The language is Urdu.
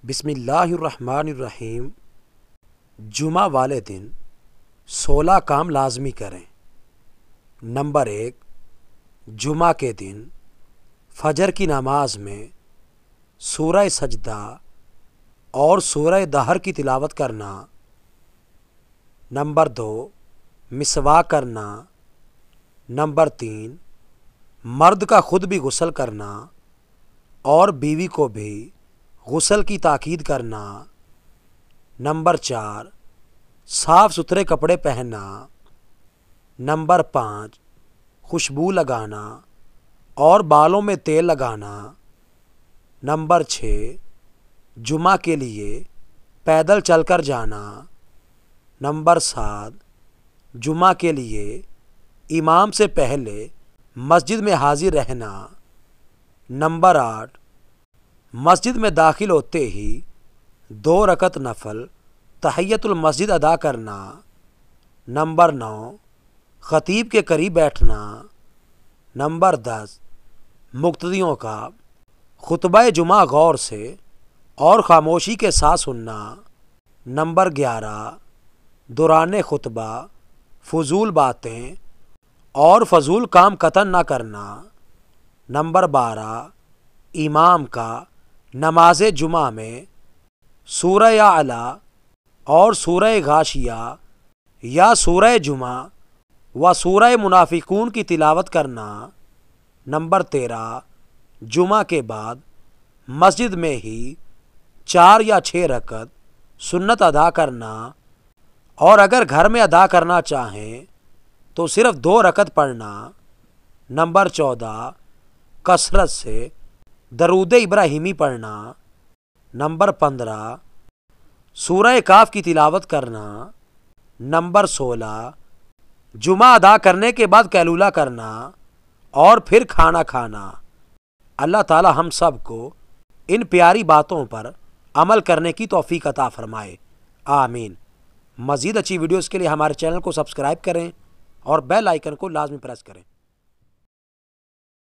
بسم اللہ الرحمن الرحیم۔ جمعہ والے دن 16 کام لازمی کریں۔ نمبر 1، جمعہ کے دن فجر کی نماز میں سورہ سجدہ اور سورہ دہر کی تلاوت کرنا۔ نمبر 2، مسواک کرنا۔ نمبر 3، مرد کا خود بھی غسل کرنا اور بیوی کو بھی غسل کی تاکید کرنا۔ نمبر 4، صاف ستھرے کپڑے پہننا۔ نمبر 5، خوشبو لگانا اور بالوں میں تیل لگانا۔ نمبر 6، جمعہ کے لیے پیدل چل کر جانا۔ نمبر 7، جمعہ کے لیے امام سے پہلے مسجد میں حاضر رہنا۔ نمبر 8، مسجد میں داخل ہوتے ہی 2 رکعت نفل تحیۃ المسجد ادا کرنا۔ نمبر 9، خطیب کے قریب بیٹھنا۔ نمبر 10، مقتدیوں کا خطبہ جمعہ غور سے اور خاموشی کے ساتھ سننا۔ نمبر 11، دوران خطبہ فضول باتیں اور فضول کام قطعاً نہ کرنا۔ نمبر 12، امام کا نماز جمعہ میں سورہ اعلیٰ اور سورہ غاشیہ یا سورہ جمعہ و سورہ منافقون کی تلاوت کرنا۔ نمبر 13، جمعہ کے بعد مسجد میں ہی 4 یا 6 رکعت سنت ادا کرنا، اور اگر گھر میں ادا کرنا چاہیں تو صرف 2 رکعت پڑھنا۔ نمبر 14، کثرت سے درود ابراہیمی پڑھنا۔ نمبر 15، سورہ کاف کی تلاوت کرنا۔ نمبر 16، جمعہ ادا کرنے کے بعد قیلولہ کرنا اور پھر کھانا کھانا۔ اللہ تعالی ہم سب کو ان پیاری باتوں پر عمل کرنے کی توفیق عطا فرمائے، آمین۔ مزید اچھی ویڈیوز کے لیے ہمارے چینل کو سبسکرائب کریں اور بیل آئیکن کو لازمی پریس کریں۔